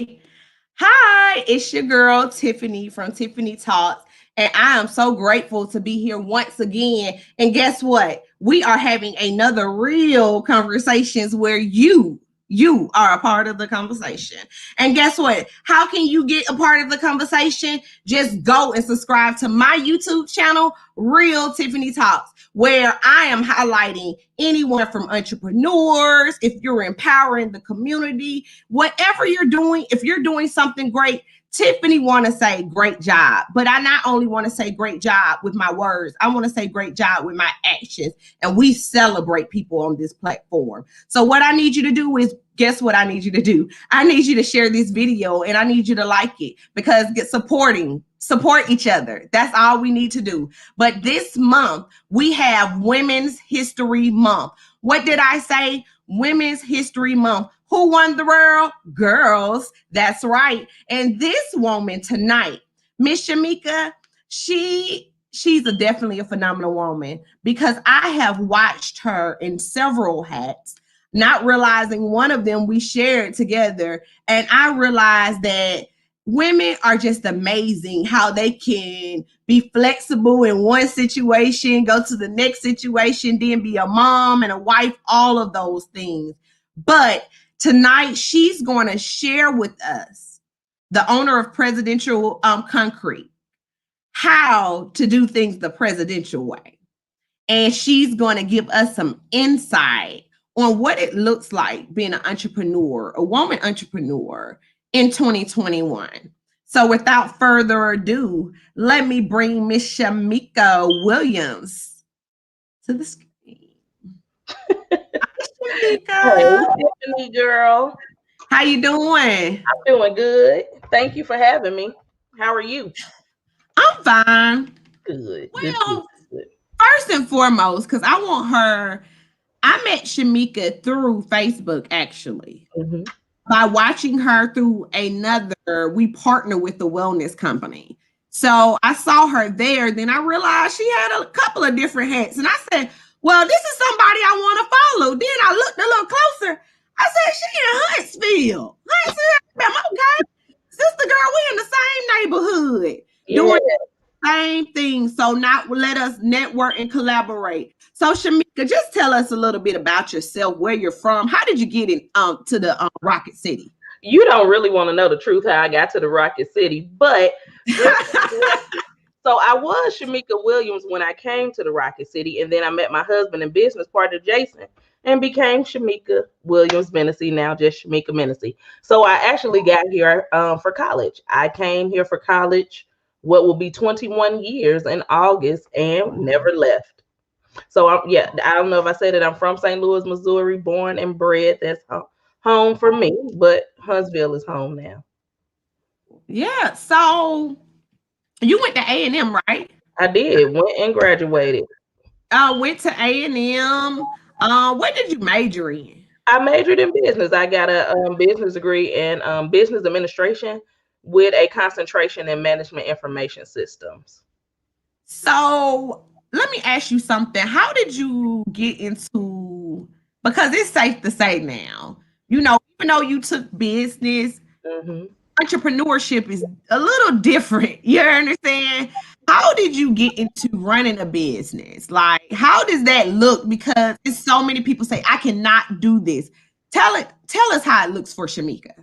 Hi, it's your girl Tiffany from Tiffany Talks, and I am so grateful to be here once again. And guess what? We are having another real conversations where you are a part of the conversation. And guess what? How can you get a part of the conversation? Just go and subscribe to my YouTube channel, Real Tiffany Talks, where I am highlighting anyone from entrepreneurs, if you're empowering the community, whatever you're doing, if you're doing something great, Tiffany want to say great job. But I not only want to say great job with my words, I want to say great job with my actions. And we celebrate people on this platform. So what I need you to do is, guess what I need you to do? I need you to share this video and I need you to like it, because support each other. That's all we need to do. But this month we have Women's History Month. What did I say? Women's History Month. Who won the world? Girls. That's right. And this woman tonight, Miss Shamika, she's definitely a phenomenal woman, because I have watched her in several hats, not realizing one of them we shared together. And I realized that women are just amazing, how they can be flexible in one situation, go to the next situation, then be a mom and a wife, all of those things. But tonight, she's going to share with us, the owner of Presidential Concrete, how to do things the presidential way. And she's going to give us some insight on what it looks like being an entrepreneur, a woman entrepreneur in 2021. So without further ado, let me bring Miss Shamika Williams to the screen. Hey, Tiffany girl. How you doing? I'm doing good. Thank you for having me. How are you? I'm fine. Good. Well, first and foremost, because I met Shamika through Facebook, actually. Mm-hmm. By watching her through we partner with the wellness company. So I saw her there. Then I realized she had a couple of different hats. And I said, well, this is somebody I want to follow. Then I looked a little closer. I said, she in Huntsville. Okay. Sister girl, we in the same neighborhood. Yeah. Doing the same thing. So now let us network and collaborate. So Shamika, just tell us a little bit about yourself, where you're from. How did you get in to the Rocket City? You don't really want to know the truth how I got to the Rocket City, but so I was Shamika Williams when I came to the Rocket City, and then I met my husband and business partner Jason and became Shamika Williams Minisee, now just Shamika Minisee. So I actually got here for college. I came here for college, what will be 21 years in August, and never left. So I don't know if I said it. I'm from St. Louis, Missouri, born and bred. That's home for me, but Huntsville is home now. Yeah. So you went to A&M, right? I did. Went and graduated. Went to A&M. What did you major in? I majored in business. I got a business degree in business administration with a concentration in management information systems. So let me ask you something. How did you get into, because it's safe to say now, even though you took business, entrepreneurship is a little different. You understand? How did you get into running a business? Like, how does that look? Because it's so many people say, I cannot do this. Tell us how it looks for Shamika.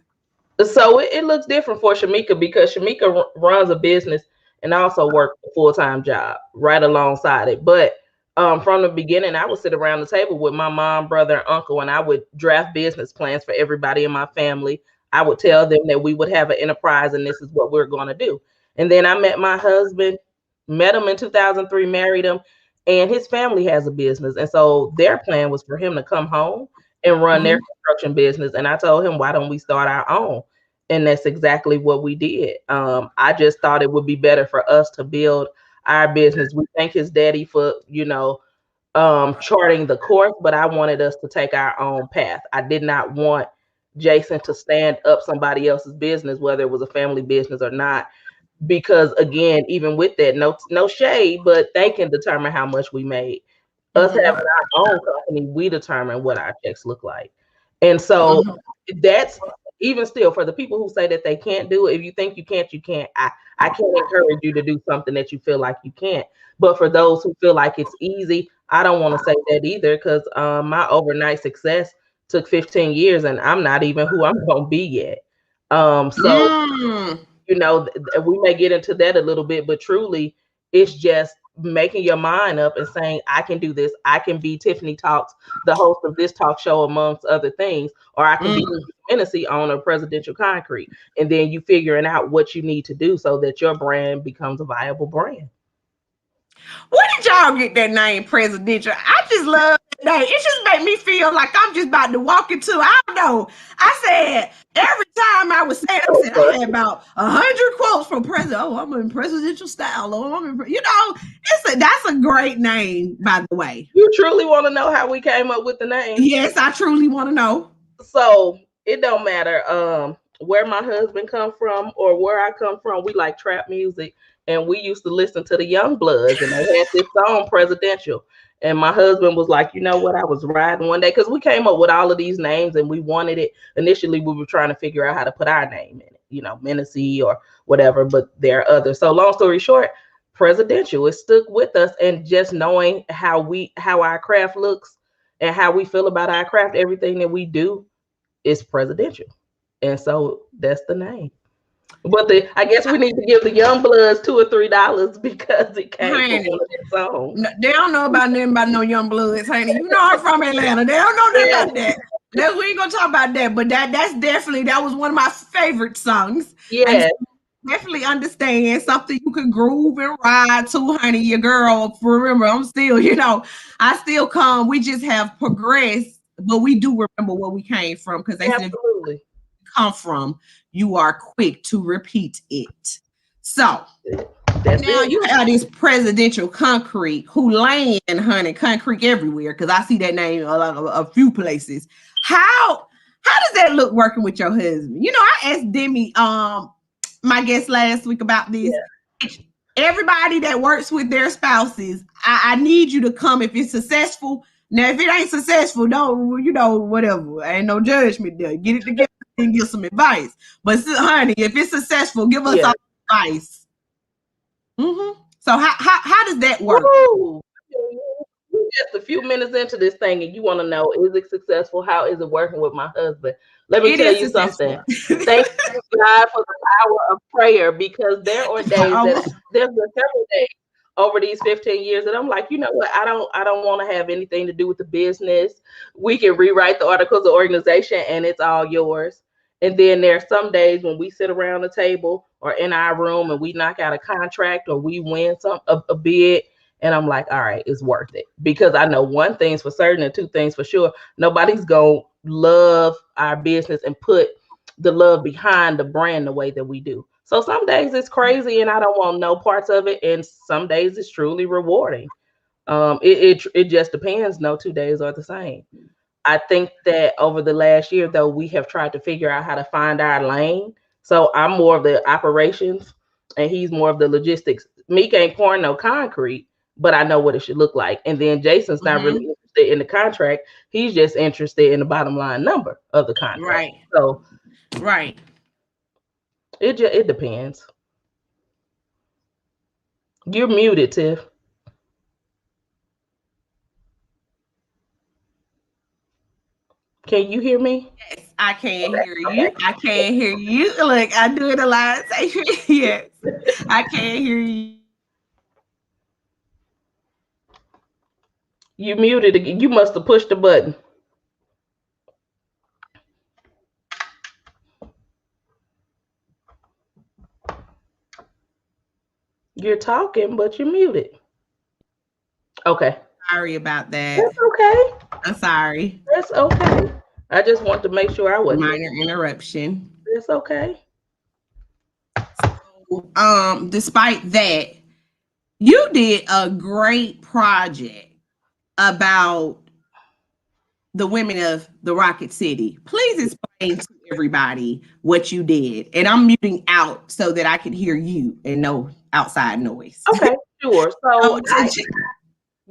So it looks different for Shamika because Shamika runs a business and also works a full-time job right alongside it. But from the beginning, I would sit around the table with my mom, brother, and uncle, and I would draft business plans for everybody in my family. I would tell them that we would have an enterprise and this is what we're going to do. And then I met my husband, met him in 2003, married him, and his family has a business. And so their plan was for him to come home and run their construction business. And I told him, why don't we start our own? And that's exactly what we did. I just thought it would be better for us to build our business. We thank his daddy for, charting the course, but I wanted us to take our own path. I did not want Jason to stand up somebody else's business, whether it was a family business or not, because again, even with that, no shade, but they can determine how much we made. Us having our own company, we determine what our checks look like. And so that's even still, for the people who say that they can't do it, if you think you can't, you can't. I can't encourage you to do something that you feel like you can't. But for those who feel like it's easy, I don't want to say that either, because my overnight success took 15 years and I'm not even who I'm going to be yet. So, we may get into that a little bit, but truly, it's just making your mind up and saying, I can do this. I can be Tiffany Talks, the host of this talk show, amongst other things, or I can be Minisee, owner of Presidential Concrete. And then you figuring out what you need to do so that your brand becomes a viable brand. Where did y'all get that name, Presidential? I just love that name. It just made me feel like I'm just about to walk into, I don't know. I said, every time I was saying, I said, I had about 100 quotes from President. Oh, I'm in presidential style. Oh, I'm in, that's a great name, by the way. You truly want to know how we came up with the name? Yes, I truly want to know. So it don't matter where my husband come from or where I come from. We like trap music, and we used to listen to the Young Bloods, and they had this song Presidential. And my husband was like, you know what? I was riding one day, because we came up with all of these names and we wanted it. Initially, we were trying to figure out how to put our name in it, Minisee or whatever, but there are others. So long story short, Presidential, it stuck with us. And just knowing how our craft looks and how we feel about our craft, everything that we do is presidential. And so that's the name. But I guess we need to give the Young Bloods $2 or $3 because it came from one of their songs. No, they don't know about nothing about no Young Bloods, honey. You know I'm from Atlanta. They don't know nothing about that. We ain't gonna talk about that, but that was one of my favorite songs. Yeah. Definitely understand something you can groove and ride to, honey. Your girl, remember, I'm still, I still come. We just have progressed, but we do remember where we came from, because they said come from, you are quick to repeat it. So now you have this Presidential Concrete, who laying, honey, concrete everywhere, because I see that name a few places. How does that look working with your husband? I asked Demi, my guest last week, about this. Yeah. Everybody that works with their spouses, I need you to come if it's successful. Now, if it ain't successful, don't, whatever. Ain't no judgment there. Get it together and give some advice. But honey, if it's successful, give us some advice. So how does that work? Woo! Just a few minutes into this thing, and you want to know, is it successful? How is it working with my husband? Let me tell you something. Thank you, God, for the power of prayer, because there are days that there's been several days over these 15 years that I'm like, you know what? I don't want to have anything to do with the business. We can rewrite the articles of organization and it's all yours. And then there are some days when we sit around the table or in our room and we knock out a contract or we win a bid. And I'm like, all right, it's worth it. Because I know one thing's for certain and two things for sure. Nobody's going to love our business and put the love behind the brand the way that we do. So some days it's crazy and I don't want no parts of it. And some days it's truly rewarding. It just depends. No 2 days are the same. I think that over the last year, though, we have tried to figure out how to find our lane. So I'm more of the operations and he's more of the logistics. Meek ain't pouring no concrete, but I know what it should look like. And then Jason's not really interested in the contract. He's just interested in the bottom line number of the contract. Right. So, right. It depends. You're muted, Tiff. Can you hear me? Yes, I can't hear you. I can't hear you. Look, I do it a lot. Yes, I can't hear you. You muted again. You must have pushed the button. You're talking, but you're muted. Okay. Sorry about that. That's okay. I'm sorry. That's okay. I just want to make sure I wasn't. Minor interruption. It's okay. So, despite that, you did a great project about the women of the Rocket City. Please explain to everybody what you did. And I'm muting out so that I can hear you and no outside noise. Okay, sure. So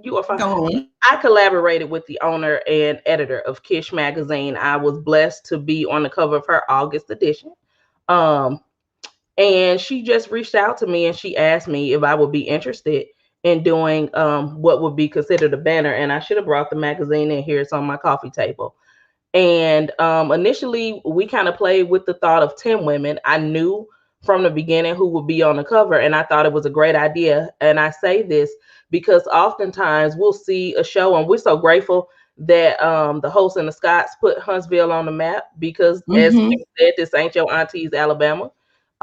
You are fine. Go on. I collaborated with the owner and editor of Kish magazine. I was blessed to be on the cover of her August edition. Um, and she just reached out to me and she asked me if I would be interested in doing what would be considered a banner. And I should have brought the magazine in here. It's on my coffee table. And initially, we kind of played with the thought of 10 women. I knew from the beginning who would be on the cover, and I thought it was a great idea. And I say this because oftentimes we'll see a show, and we're so grateful that the host and the Scots put Huntsville on the map because, as Mm-hmm. you said, this ain't your auntie's Alabama.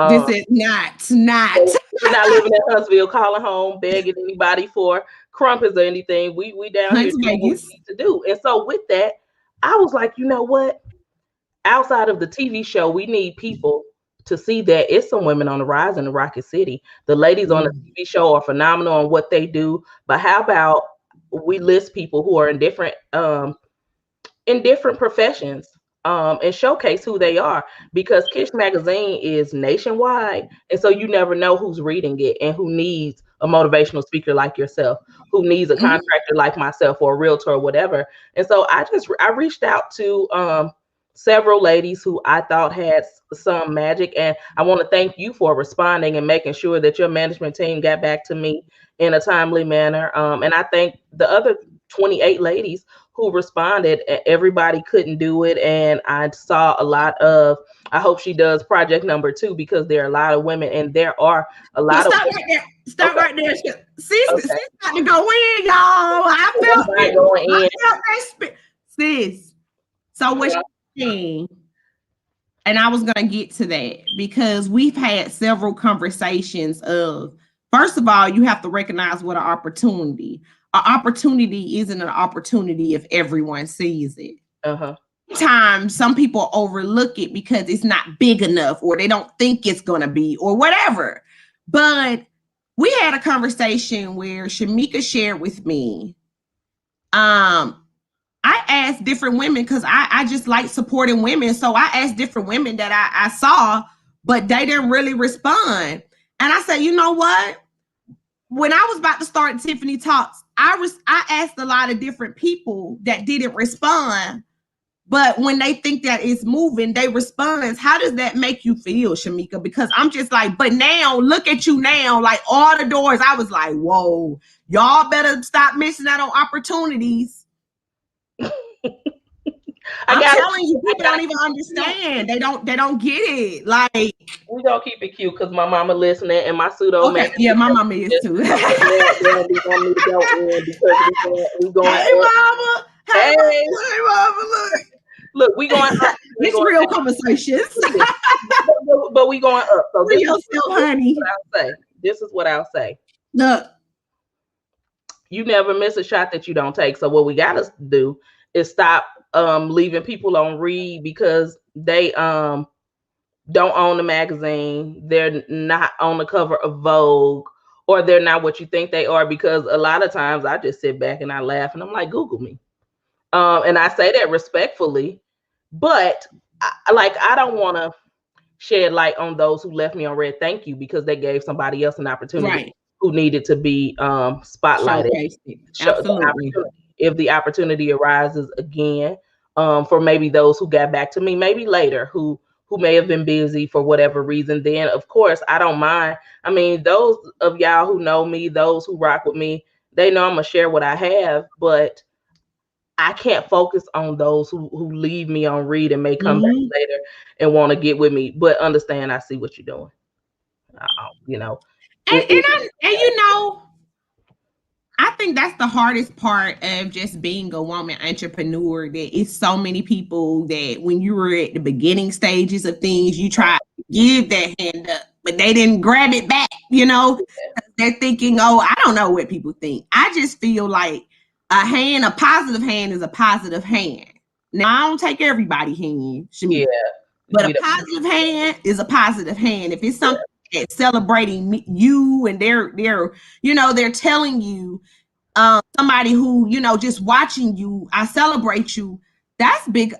This is not. We're not living in Huntsville, calling home, begging anybody for crumpets or anything. We down here doing what we need to do. And so with that, I was like, you know what? Outside of the TV show, we need people to see that it's some women on the rise in the Rocket City. The ladies on the TV show are phenomenal on what they do. But how about we list people who are in different professions and showcase who they are, because Kish magazine is nationwide, and so you never know who's reading it and who needs a motivational speaker like yourself, who needs a contractor like myself or a realtor or whatever. And so I reached out to several ladies who I thought had some magic, and I want to thank you for responding and making sure that your management team got back to me in a timely manner. And I thank the other 28 ladies who responded. Everybody couldn't do it, and I saw a lot of, I hope she does project number 2, because there are a lot of women, and there are a lot of right there. Stop right there. Sis got to go in, y'all. I felt it. Going in. I felt that sis. So what she's saying, and I was gonna get to that because we've had several conversations of, first of all, you have to recognize what an opportunity. An opportunity isn't an opportunity if everyone sees it. Sometimes some people overlook it because it's not big enough, or they don't think it's gonna be, or whatever. But we had a conversation where Shamika shared with me. I asked different women, because I just like supporting women. So I asked different women that I saw, but they didn't really respond. And I said, you know what? When I was about to start Tiffany Talks, I asked a lot of different people that didn't respond. But when they think that it's moving, they respond. How does that make you feel, Shamika? Because I'm just like, but now, look at you now, like all the doors. I was like, whoa, y'all better stop missing out on opportunities. I'm telling you, people don't even understand. They don't get it. Like, we gonna keep it cute because my mama listening, and my pseudo okay, yeah, my mama is too. We going hey, mama. Hey, mama, look, we going up. It's real conversations. but we going up. So this is honey. This is what I'll say. Look, you never miss a shot that you don't take. So what we gotta do is stop leaving people on read because they don't own the magazine, they're not on the cover of Vogue, or they're not what you think they are. Because a lot of times I just sit back and I laugh and I'm like, Google me. And I say that respectfully, but I don't want to shed light on those who left me on red. Thank you, because they gave somebody else an opportunity who needed to be spotlighted. Absolutely. If the opportunity arises again, for maybe those who got back to me, maybe later, who may have been busy for whatever reason, then of course I don't mind. I mean, those of y'all who know me, those who rock with me, they know I'm gonna share what I have, but I can't focus on those who leave me on read and may come back later and want to get with me. But understand, I see what you're doing. You know, and you know, I think that's the hardest part of just being a woman entrepreneur. That it's so many people that when you were at the beginning stages of things, you try to give that hand up, but they didn't grab it back. You know, they're thinking, "Oh, I don't know what people think." I just feel like a positive hand is a positive hand. Now, I don't take everybody's hand, Shamika, but a positive hand is a positive hand. If it's something that's celebrating you and they're telling you, somebody who, just watching you, I celebrate you. That's big.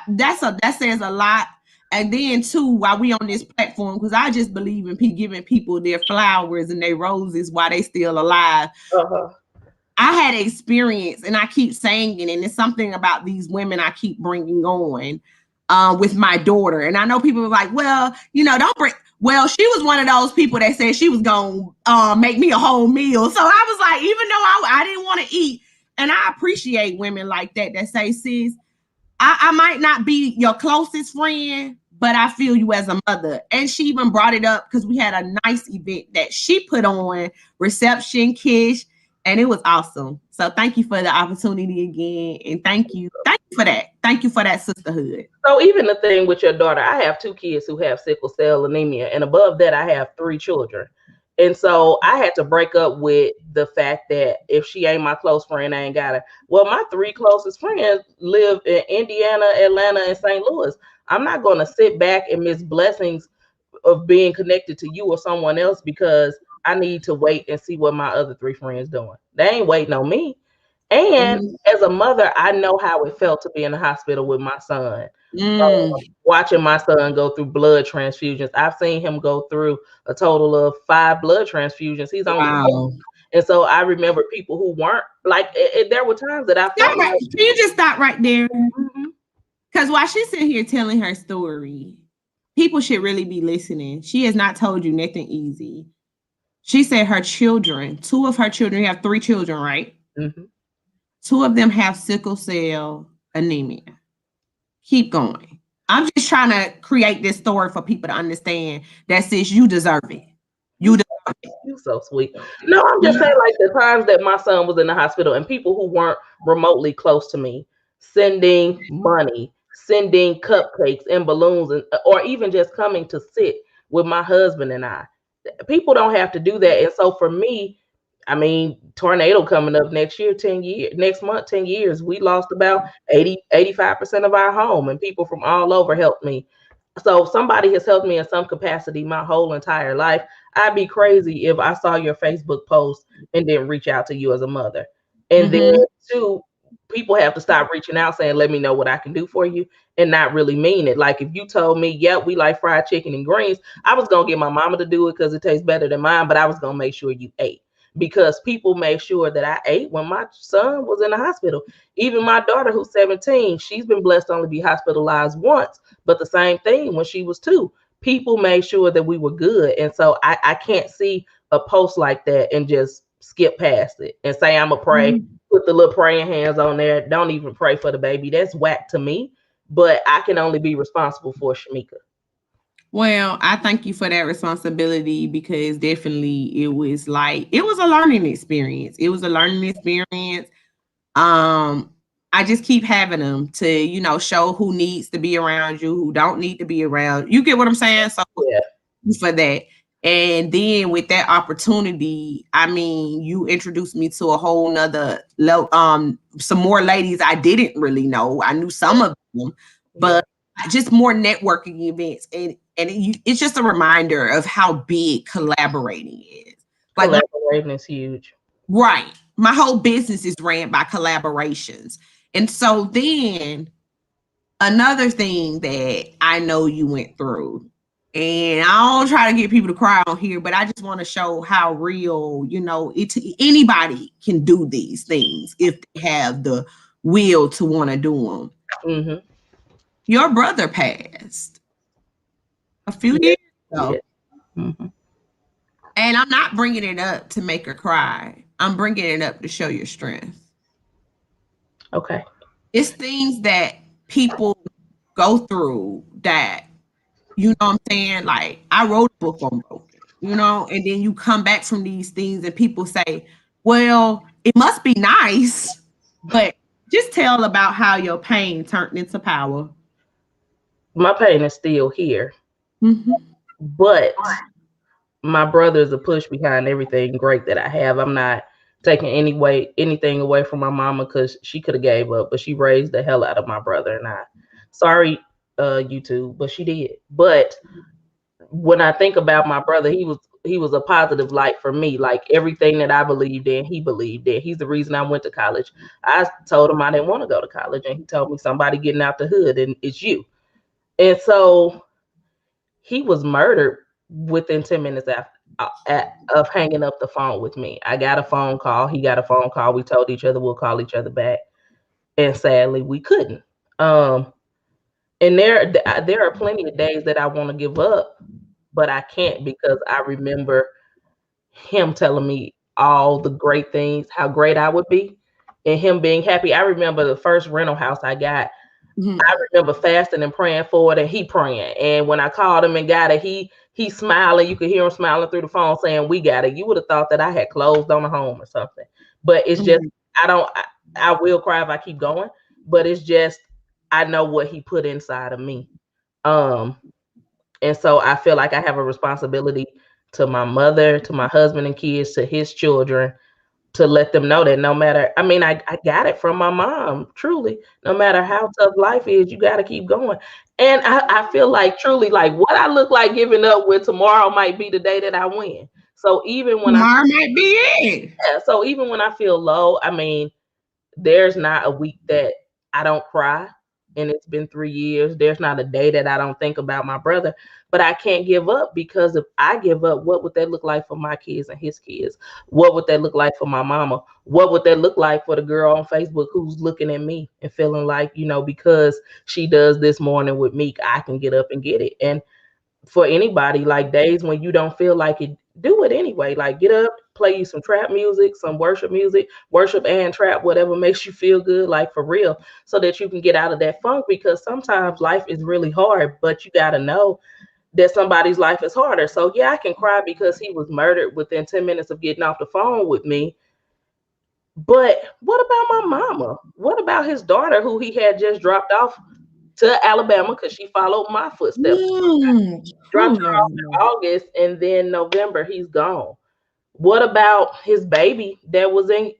That says a lot. And then too, while we on this platform, because I just believe in giving people their flowers and their roses while they still alive. I had experience, and I keep saying it, and it's something about these women I keep bringing on with my daughter. And I know people are like, well, don't bring. Well, she was one of those people that said she was going to make me a whole meal. So I was like, even though I didn't want to eat, and I appreciate women like that say, sis, I might not be your closest friend, but I feel you as a mother. And she even brought it up because we had a nice event that she put on, reception, Kish, and it was awesome. So thank you for the opportunity again. And thank you for that. Thank you for that sisterhood. So even the thing with your daughter, I have 2 kids who have sickle cell anemia, and above that, I have 3 children. And so I had to break up with the fact that if she ain't my close friend, I ain't got her. Well, my 3 closest friends live in Indiana, Atlanta, and St. Louis. I'm not going to sit back and miss blessings of being connected to you or someone else because I need to wait and see what my other 3 friends doing. They ain't waiting on me. And as a mother, I know how it felt to be in the hospital with my son. Watching my son go through blood transfusions. I've seen him go through a total of 5 blood transfusions. He's only 4. And so I remember people who weren't like, there were times that I felt like, can you just stop right there? Because while she's sitting here telling her story, people should really be listening. She has not told you nothing easy. She said her children, 2 of her children, you have 3 children, right? 2 of them have sickle cell anemia. Keep going. I'm just trying to create this story for people to understand that says you deserve it. You deserve it. You're so sweet. No, I'm just saying, like the times that my son was in the hospital and people who weren't remotely close to me sending money, sending cupcakes and balloons, or even just coming to sit with my husband and I. People don't have to do that. And so for me, I mean, tornado coming up next year, 10 years, next month, 10 years. We lost about 85% of our home, and people from all over helped me. So somebody has helped me in some capacity my whole entire life. I'd be crazy if I saw your Facebook post and didn't reach out to you as a mother. And then 2, people have to stop reaching out saying, let me know what I can do for you, and not really mean it. Like if you told me, yeah, we like fried chicken and greens, I was going to get my mama to do it because it tastes better than mine, but I was going to make sure you ate. Because people made sure that I ate when my son was in the hospital. Even my daughter, who's 17, she's been blessed to only be hospitalized once, but the same thing when she was 2. People made sure that we were good. And so I can't see a post like that and just skip past it and say, I'm going to pray, put the little praying hands on there. Don't even pray for the baby. That's whack to me, but I can only be responsible for Shamika. Well, I thank you for that responsibility because definitely it was a learning experience. It was a learning experience. I just keep having them to, show who needs to be around you, who don't need to be around. You get what I'm saying? So for that. And then with that opportunity, I mean, you introduced me to a whole nother some more ladies I didn't really know. I knew some of them, but just more networking events. And it's just a reminder of how big collaborating is. Like collaborating is huge. Right. My whole business is ran by collaborations. And so then another thing that I know you went through, and I don't try to get people to cry on here, but I just want to show how real, anybody can do these things if they have the will to want to do them. Your brother passed a few years ago. And I'm not bringing it up to make her cry. I'm bringing it up to show your strength. Okay. It's things that people go through that, you know what I'm saying? Like, I wrote a book on broken, and then you come back from these things and people say, well, it must be nice, but just tell about how your pain turned into power. My pain is still here. But my brother is a push behind everything great that I have. I'm not taking anything away from my mama because she could have gave up, but she raised the hell out of my brother and I. Sorry, YouTube, but she did. But when I think about my brother, he was a positive light for me. Like everything that I believed in, he believed in. He's the reason I went to college. I told him I didn't want to go to college, and he told me somebody getting out the hood, and it's you. And so he was murdered within 10 minutes of hanging up the phone with me. I got a phone call. He got a phone call. We told each other we'll call each other back, and sadly, we couldn't. And there are plenty of days that I want to give up, but I can't because I remember him telling me all the great things, how great I would be, and him being happy. I remember the first rental house I got. I remember fasting and praying for it, and he praying. And when I called him and got it, he smiling. You could hear him smiling through the phone, saying, "We got it." You would have thought that I had closed on a home or something, but it's just I don't. I will cry if I keep going, but it's just I know what he put inside of me. And so I feel like I have a responsibility to my mother, to my husband and kids, to his children, to let them know that no matter, I mean, I got it from my mom, truly. No matter how tough life is, you got to keep going. And I feel like truly, like what I look like giving up with tomorrow might be the day that I win. So even when Tomorrow might be it. yeah, so even when I feel low, I mean, there's not a week that I don't cry, and it's been 3 years. There's not a day that I don't think about my brother, but I can't give up because if I give up, what would that look like for my kids and his kids? What would that look like for my mama? What would that look like for the girl on Facebook who's looking at me and feeling like, because she does this morning with me, I can get up and get it. And for anybody, like days when you don't feel like it, do it anyway. Like get up, play you some trap music, some worship, worship and trap, whatever makes you feel good, like for real, so that you can get out of that funk. Because sometimes life is really hard, but you got to know that somebody's life is harder. So yeah, I can cry because he was murdered within 10 minutes of getting off the phone with me. But what about my mama? What about his daughter who he had just dropped off to Alabama because she followed my footsteps? Dropped her off in August, and then November he's gone. What about his baby that was in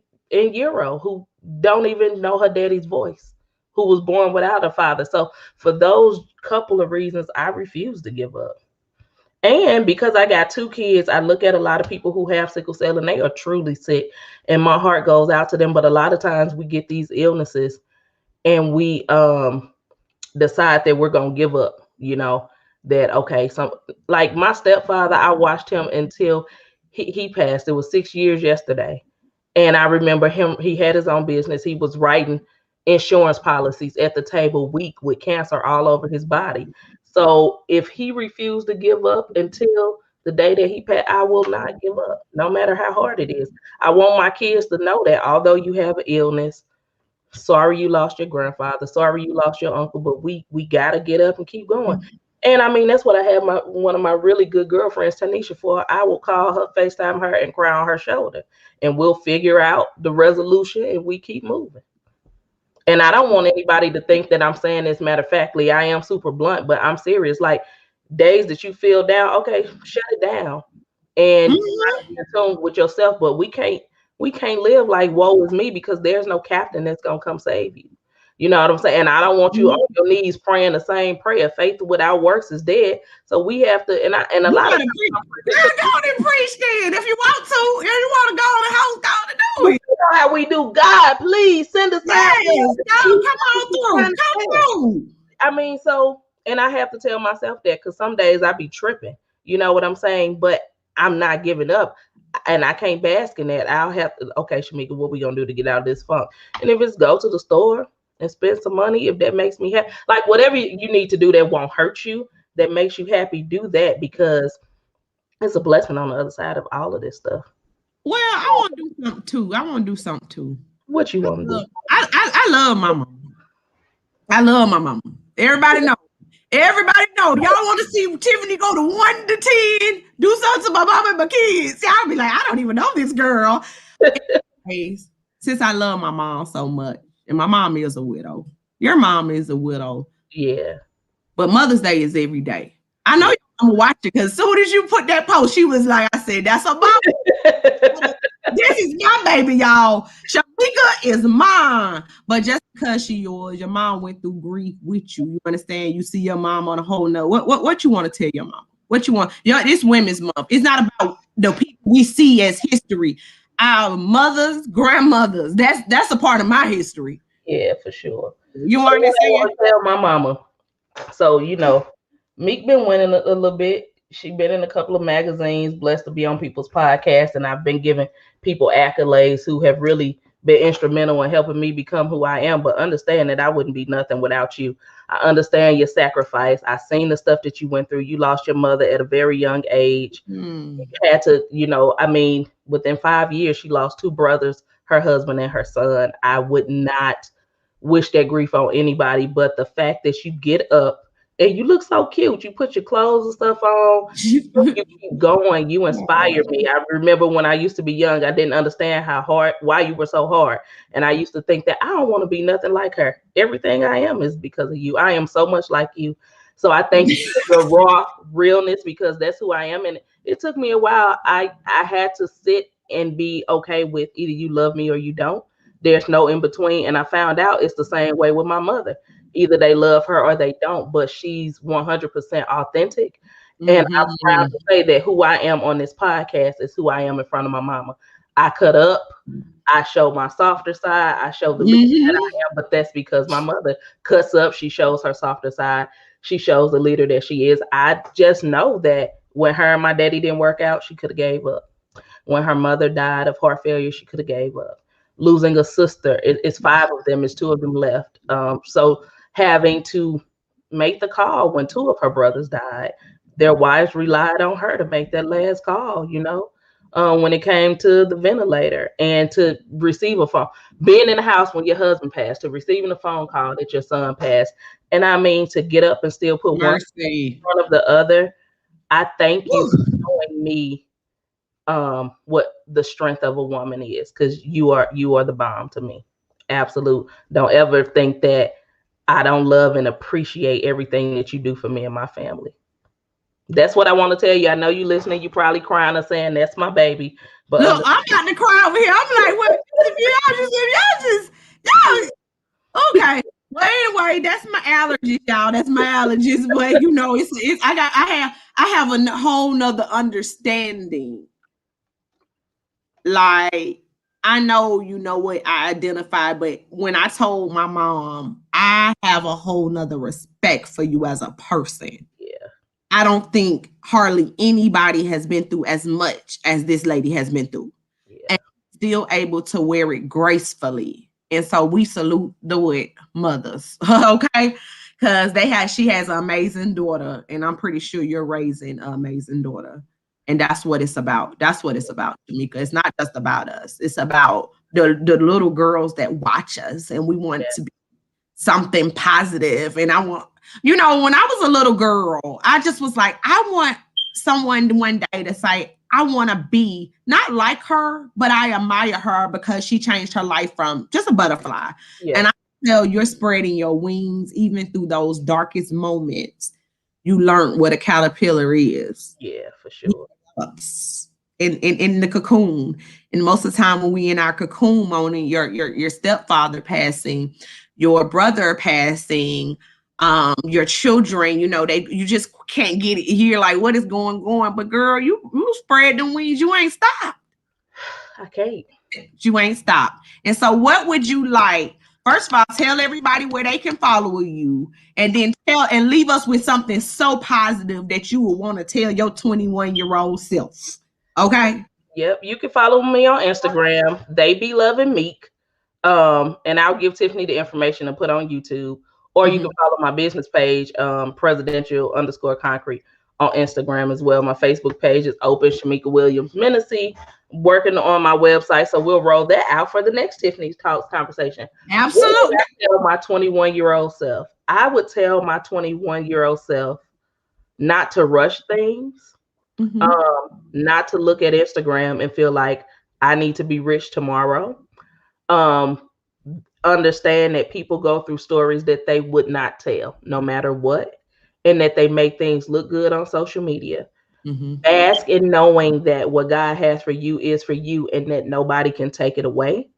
Euro, who don't even know her daddy's voice, who was born without a father? So for those couple of reasons, I refuse to give up. And because I got 2 kids, I look at a lot of people who have sickle cell and they are truly sick, and my heart goes out to them. But a lot of times we get these illnesses and we decide that we're gonna give up, that okay, some like my stepfather, I watched him until he passed. It was 6 years yesterday. And I remember him, he had his own business. He was writing insurance policies at the table, weak with cancer all over his body. So if he refused to give up until the day that he passed, I will not give up, no matter how hard it is. I want my kids to know that although you have an illness, sorry you lost your grandfather, sorry you lost your uncle, but we gotta get up and keep going. And I mean, that's what I have one of my really good girlfriends, Tanisha, for. I will call her, FaceTime her, and cry on her shoulder, and we'll figure out the resolution, and we keep moving. And I don't want anybody to think that I'm saying this matter of factly. I am super blunt, but I'm serious. Like days that you feel down, okay, shut it down and be in tune with yourself. But we can't live like woe is me, because there's no captain that's gonna come save you. You know what I'm saying? And I don't want you on your knees praying the same prayer. Faith without works is dead. So we have to, and a lot of people go and preach then if you want to. If you want to go in the house, go to do it. You know how we do. God, please send us out. Come on through. Come through. I mean, so, and I have to tell myself that, because some days I be tripping. You know what I'm saying? But I'm not giving up. And I can't bask in that. I'll have to, okay, Shamika, what we gonna do to get out of this funk? And if it's go to the store and spend some money, if that makes me happy, like whatever you need to do that won't hurt you, that makes you happy, do that, because it's a blessing on the other side of all of this stuff. Well, I want to do something too. What you want to do? I love my mom. I love my mama. Everybody know. Y'all want to see Tiffany go to 1 to 10, do something to my mom and my kids. See, I'll be like, I don't even know this girl. Anyways, since I love my mom so much, and my mom is a widow. Your mom is a widow. Yeah. But Mother's Day is every day. I know I'm gonna watch it, because as soon as you put that post, she was like, I said, that's a mom. This is my baby, y'all. Shamika is mine. But just because she yours, your mom went through grief with you. You understand? You see your mom on a whole note. What you want to tell your mom? What you want? This Women's Month. It's not about the people we see as history. Our mothers, grandmothers. That's a part of my history. Yeah, for sure. You understand? I tell my mama. So Meek been winning a little bit. She been in a couple of magazines, blessed to be on people's podcasts, and I've been giving people accolades who have really been instrumental in helping me become who I am. But understand that I wouldn't be nothing without you. I understand your sacrifice. I seen the stuff that you went through. You lost your mother at a very young age. Mm. Had to, I mean, within 5 years, she lost two brothers, her husband and her son. I would not wish that grief on anybody, but the fact that you get up and you look so cute, you put your clothes and stuff on, you keep going, you inspire me. I remember when I used to be young, I didn't understand why you were so hard. And I used to think that I don't want to be nothing like her. Everything I am is because of you. I am so much like you. So I thank you for your raw realness, because that's who I am. And it took me a while. I had to sit and be okay with either you love me or you don't. There's no in between. And I found out it's the same way with my mother. Either they love her or they don't, but she's 100% authentic. And I'm proud to say that who I am on this podcast is who I am in front of my mama. I cut up. I show my softer side. I show the leader that I am, but that's because my mother cuts up. She shows her softer side. She shows the leader that she is. I just know that when her and my daddy didn't work out, she could have gave up. When her mother died of heart failure, she could have gave up. Losing a sister, it's five of them. It's two of them left. So having to make the call when two of her brothers died, their wives relied on her to make that last call, when it came to the ventilator and to receive a phone. Being in the house when your husband passed, to receiving a phone call that your son passed. And I mean, to get up and still put one in front of the other. I thank you for showing me what the strength of a woman is, because you are the bomb to me. Absolute. Don't ever think that I don't love and appreciate everything that you do for me and my family. That's what I want to tell you. I know you listening. You probably crying or saying that's my baby. But look, I'm got to cry over here. I'm like, what? If y'all okay. Well, anyway, that's my allergies, y'all. That's my allergies. But it's I have a whole nother understanding. Like, I know what I identify, but when I told my mom, I have a whole nother respect for you as a person. Yeah. I don't think hardly anybody has been through as much as this lady has been through. Yeah. And still able to wear it gracefully. And so we salute the mothers, okay? Because she has an amazing daughter, and I'm pretty sure you're raising an amazing daughter. And that's what it's about. That's what it's about, Shamika. It's not just about us. It's about the little girls that watch us, and we want to be something positive. And I want, when I was a little girl, I just was like, I want someone one day to say, I want to be not like her, but I admire her because she changed her life from just a butterfly. Yeah. And I know you're spreading your wings even through those darkest moments. You learn what a caterpillar is. Yeah, for sure. In the cocoon. And most of the time when we in our cocoon moaning, your stepfather passing, your brother passing, your children, you just can't get it. You're like, what is going on? But girl, you spread them wings. You ain't stopped. I can't. You ain't stopped. And so what would you like? First of all, tell everybody where they can follow you, and then leave us with something so positive that you will want to tell your 21-year-old self. Okay? Yep. You can follow me on Instagram. They be loving Meek. And I'll give Tiffany the information to put on YouTube. Or you can follow my business page, presidential_concrete on Instagram as well. My Facebook page is open, Shamika Williams Minisee. Working on my website, so we'll roll that out for the next Tiffany's Talks conversation. Absolutely. I tell my 21-year-old self, I would tell my 21-year-old self not to rush things, not to look at Instagram and feel like I need to be rich tomorrow. Understand that people go through stories that they would not tell, no matter what, and that they make things look good on social media. Ask in knowing that what God has for you is for you, and that nobody can take it away.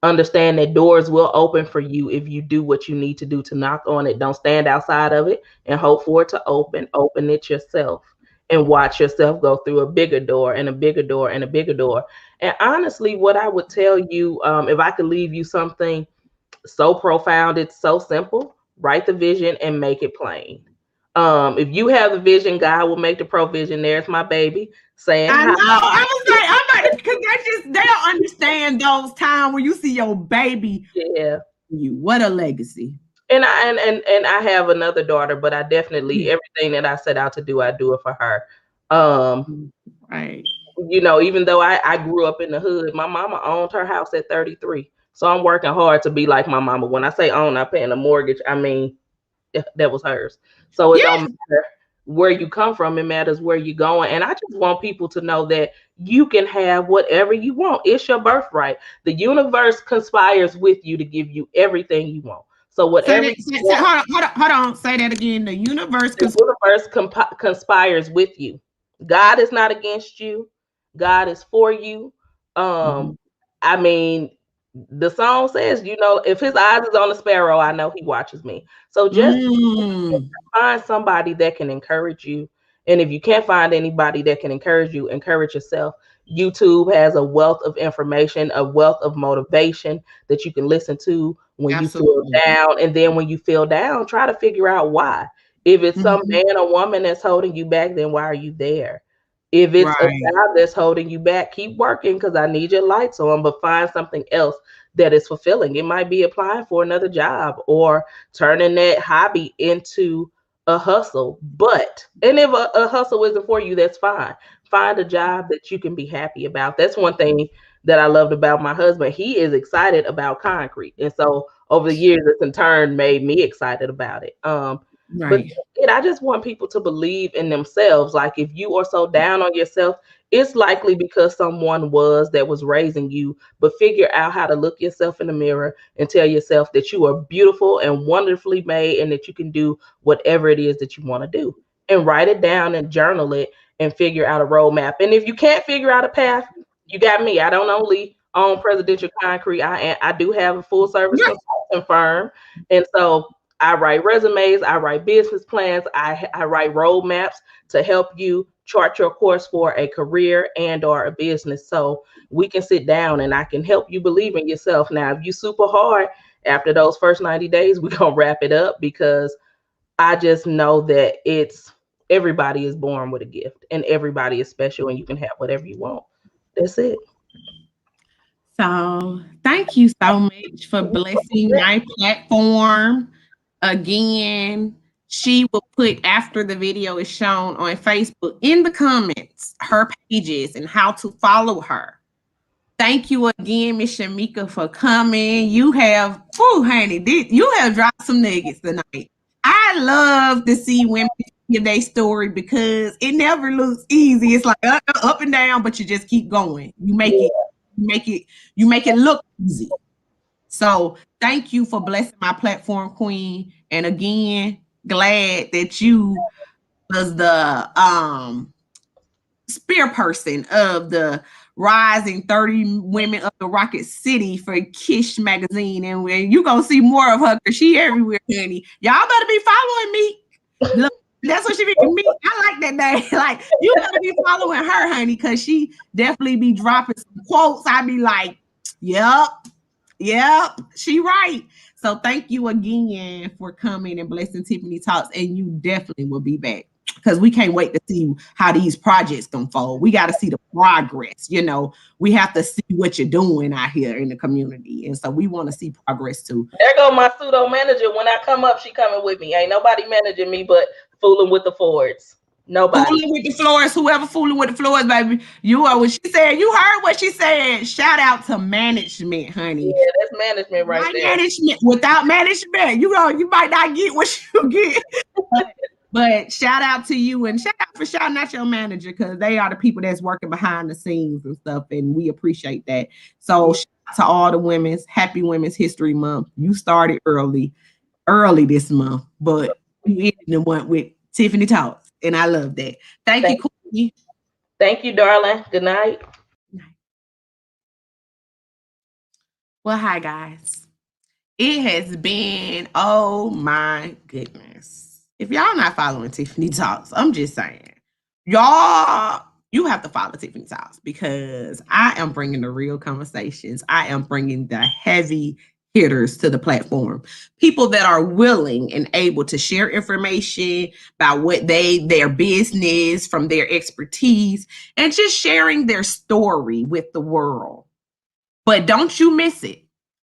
Understand that doors will open for you if you do what you need to do to knock on it. Don't stand outside of it and hope for it to open. Open it yourself and watch yourself go through a bigger door and a bigger door and a bigger door. And honestly, what I would tell you, if I could leave you something so profound, it's so simple: write the vision and make it plain. If you have the vision, God will make the provision. There's my baby saying I hi. know. I was like, I'm about to, because they don't understand those times when you see your baby. Yeah. What a legacy. And I have another daughter, but I definitely everything that I set out to do, I do it for her. Right. You know, even though I grew up in the hood, my mama owned her house at 33. So I'm working hard to be like my mama. When I say own, I'm paying a mortgage. I mean, that was hers. So it don't matter where you come from, it matters where you're going. And I just want people to know that you can have whatever you want. It's your birthright. The universe conspires with you to give you everything you want. So whatever hold on. Say that again. The universe conspires with you. God is not against you. God is for you. I mean, the song says, you know, if his eyes is on the sparrow, I know he watches me. So just find somebody that can encourage you. And if you can't find anybody that can encourage you, encourage yourself. YouTube has a wealth of information, a wealth of motivation that you can listen to when you feel down. And then when you feel down, try to figure out why. If it's some man or woman that's holding you back, then why are you there? If it's a job that's holding you back, keep working because I need your lights on, but find something else that is fulfilling. It might be applying for another job or turning that hobby into a hustle. And if a hustle isn't for you, that's fine. Find a job that you can be happy about. That's one thing that I loved about my husband. He is excited about concrete. And so over the years, it's in turn made me excited about it. But I just want people to believe in themselves. Like if you are so down on yourself, it's likely because someone that was raising you. But figure out how to look yourself in the mirror and tell yourself that you are beautiful and wonderfully made and that you can do whatever it is that you want to do. And write it down and journal it and figure out a roadmap. And if you can't figure out a path, you got me. I don't only own Presidential Concrete. I do have a full service consulting firm. And so I write resumes, I write business plans, I write roadmaps to help you chart your course for a career and or a business. So we can sit down and I can help you believe in yourself. Now, if you super hard after those first 90 days, we're going to wrap it up because I just know that everybody is born with a gift and everybody is special and you can have whatever you want. That's it. So thank you so much for blessing my platform. Again, she will put after the video is shown on Facebook in the comments her pages and how to follow her. Thank you again, Miss Shamika, for coming. You have, honey, you have dropped some nuggets tonight. I love to see women give their story because it never looks easy. It's like up and down, but you just keep going. You make it look easy. So thank you for blessing my platform, Queen. And again, glad that you was the spear person of the rising 30 women of the Rocket City for Kish magazine. And when you gonna see more of her because she everywhere, honey. Y'all better be following me. Look, that's what she be me. I like that name. Like you better be following her, honey, because she definitely be dropping some quotes. I be like, yep, she right. So thank you again for coming and blessing Tiffany Talks, and you definitely will be back because we can't wait to see how these projects unfold. We got to see the progress. You know, we have to see what you're doing out here in the community, and so we want to see progress too. There go my pseudo manager. When I come up, she coming with me. Ain't nobody managing me but fooling with the Fords. Nobody. Fooling with the floors, whoever fooling with the floors, baby. You are what she said. You heard what she said. Shout out to management, honey. Yeah, that's management right there. Management. Without management, you know, you might not get what you get. But shout out to you and shout out for shouting out your manager because they are the people that's working behind the scenes and stuff, and we appreciate that. So shout out to all the women's Happy Women's History Month. You started early this month, but you ended the one with Tiffany Talks. And I love that. Thank you, Courtney. Thank you, darling. Good night. Well, hi, guys. It has been, oh my goodness. If y'all not following Tiffany Talks, I'm just saying, y'all, you have to follow Tiffany Talks because I am bringing the real conversations. I am bringing the heavy hitters to the platform. People that are willing and able to share information about what their business, from their expertise, and just sharing their story with the world. But don't you miss it.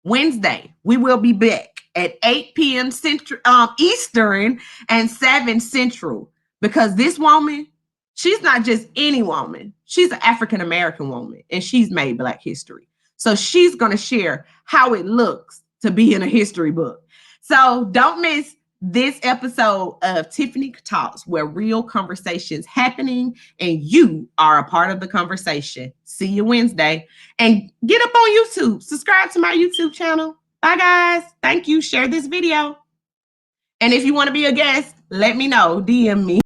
Wednesday, we will be back at 8 p.m. Central, Eastern and 7 Central, because this woman, she's not just any woman. She's an African American woman, and she's made Black history. So she's going to share how it looks to be in a history book. So don't miss this episode of Tiffany Talks, where real conversations happening and you are a part of the conversation. See you Wednesday. And get up on YouTube. Subscribe to my YouTube channel. Bye, guys. Thank you. Share this video. And if you want to be a guest, let me know. DM me.